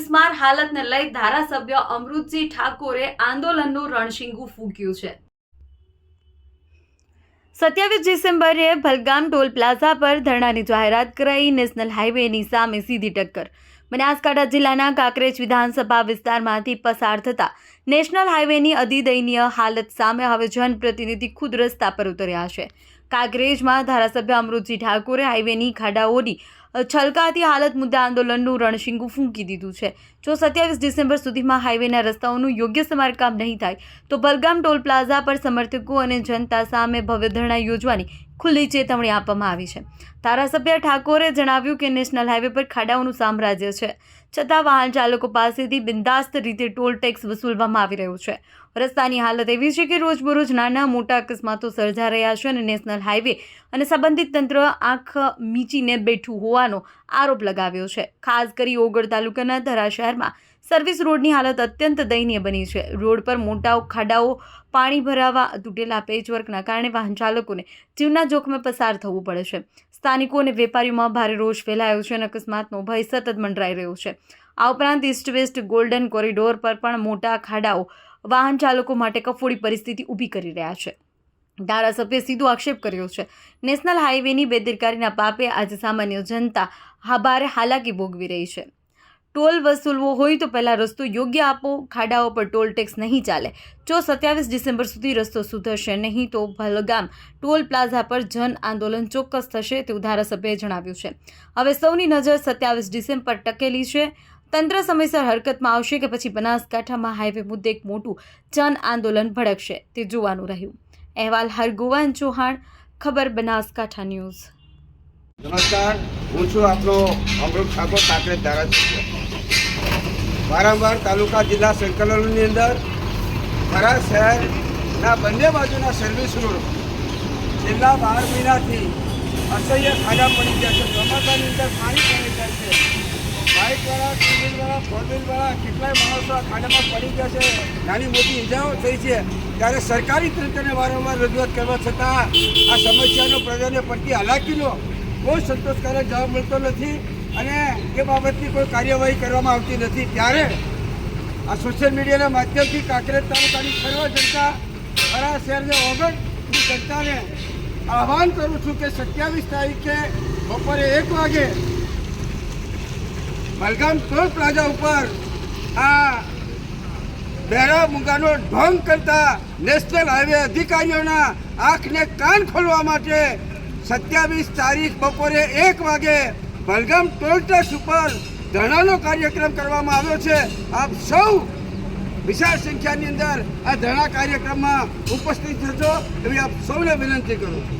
બિસ્માર હાલતને લઈ ધારાસભ્ય અમૃતસિંહ ઠાકોરે આંદોલનનું રણશીંગું ફૂંક્યું છે। 27 ડિસેમ્બરે ભલગામ ટોલ પ્લાઝા પર ધરણાની જાહેરાત કરાઈ। નેશનલ હાઈવેની સામે સીધી ટક્કર। બનાસકાંઠા જિલ્લાના કાંકરેજ વિધાનસભા વિસ્તારમાંથી પસાર થતા નેશનલ હાઈવેની અતિદયનીય હાલત સામે હવે જનપ્રતિનિધિ ખુદ રસ્તા પર ઉતર્યા છે। કાંકરેજમાં ધારાસભ્ય અમૃતસિંહ ઠાકોરે હાઈવેની ખાડાઓની છલકાતી હાલત મુદ્દે આંદોલનનું રણશીંગું ફૂંકી દીધું છે। જો 27 ડિસેમ્બર સુધીમાં હાઈવેના રસ્તાઓનું યોગ્ય સમારકામ નહીં થાય તો ભલગામ ટોલ પ્લાઝા પર સમર્થકો અને જનતા સામે ભવ્ય ધરણા યોજવાની ખુલ્લી ચેતવણી આપવામાં આવી છે। ધારાસભ્ય ઠાકોરે જણાવ્યું કે નેશનલ હાઈવે પર ખાડાઓનું સામ્રાજ્ય છે, છતાં વાહન ચાલકો પાસેથી બિંદાસ્ત રીતે ટોલ ટેક્સ વસૂલવામાં આવી રહ્યો છે। રસ્તાની હાલત એવી છે કે રોજબરોજ નાના મોટા અકસ્માતો સર્જાઈ રહ્યા છે અને નેશનલ હાઈવે અને સંબંધિત તંત્ર આંખ મીચીને બેઠું હોવાનો આરોપ લગાવ્યો છે। ખાસ કરી ઓગળ તાલુકાના ધરા શહેરમાં સર્વિસ રોડની હાલત અત્યંત દયનીય બની છે। રોડ પર મોટા ખાડાઓ, પાણી ભરાવા, તૂટેલા પેચવર્કના કારણે વાહન ચાલકોને જીવના જોખમે પસાર થવું પડે છે। સ્થાનિકો અને વેપારીઓમાં ભારે રોષ ફેલાયો છે અને અકસ્માતનો ભય સતત મંડરાઈ રહ્યો છે। આ ઉપરાંત ઈસ્ટ વેસ્ટ ગોલ્ડન કોરિડોર પર પણ મોટા ખાડાઓ વાહન ચાલકો માટે કફોડી પરિસ્થિતિ ઊભી કરી રહ્યા છે। ધારાસભ્યે સીધો આક્ષેપ કર્યો છે, નેશનલ હાઈવેની બેદરકારીના પાપે આજે સામાન્ય જનતા ભારે હાલાકી ભોગવી રહી છે। ટોલ વસૂલવો હોય તો પહેલાં રસ્તો યોગ્ય આપો। ખાડાઓ પર ટોલ ટેક્સ નહીં ચાલે। જો 27 ડિસેમ્બર સુધી રસ્તો સુધરશે નહીં તો ભલગામ ટોલ પ્લાઝા પર જન આંદોલન ચોક્કસ થશે તેવું ધારાસભ્યએ જણાવ્યું છે। હવે સૌની નજર 27 ડિસેમ્બર પર ટકેલી છે। તંત્ર સમયસર હરકતમાં આવશે કે પછી બનાસકાંઠામાં હાઈવે મુદ્દે એક મોટું જન આંદોલન ભડકશે તે જોવાનું રહ્યું। અહેવાલ હરગોવન ચૌહાણ, ખબર બનાસકાંઠા ન્યૂઝ। નમસ્કાર, હું છું આપનો અમૃત ઠાકોર, કાંકરેજ ધારાસભ્ય। વારંવાર તાલુકા જિલ્લા સંકલનોની અંદર થરા શહેરના બંને બાજુના સર્વિસ રોડ છેલ્લા 12 મહિનાથી અસહ્ય ખાડા પડી ગયા છે। ચોમાસાની અંદર પાણી પડી જાય છે। બાઇકવાળા, ટુ વ્હીલવાળા, ફોર વ્હીલવાળા કેટલાય માણસો આ ખાડામાં પડી ગયા છે, નાની મોટી ઇજાઓ થઈ છે। ત્યારે સરકારી તંત્રને વારંવાર રજૂઆત કરવા છતાં આ સમસ્યાનો પ્રજાને પડતી હાલાકીનો કોઈ સંતોષકારક જવાબ મળતો નથી અને એ બાબતની કોઈ કાર્યવાહી કરવામાં આવતી નથી। ત્યારે આ સોશિયલ મીડિયાના માધ્યમથી કાંકરેજ તાલુકાની સર્વ જનતા, થરા શહેરને ઓગણની જનતાને આહ્વાન કરું છું કે 27 તારીખે બપોરે 1 વાગે ભલગામ ટોલ પ્લાઝા ઉપર આ બહેરા મૂંગાનો ઢોંગ કરતા નેશનલ હાઈવે અધિકારીઓના આંખને કાન ખોલવા માટે 27 તારીખ બપોરે 1 વાગે ભલગામ ટોલ ટેક્સ ઉપર ધરણાનો કાર્યક્રમ કરવામાં આવ્યો છે। આપ સૌ વિશાળ સંખ્યાની અંદર આ ધરણા કાર્યક્રમમાં ઉપસ્થિત થશો એવી આપ સૌને વિનંતી કરું છું।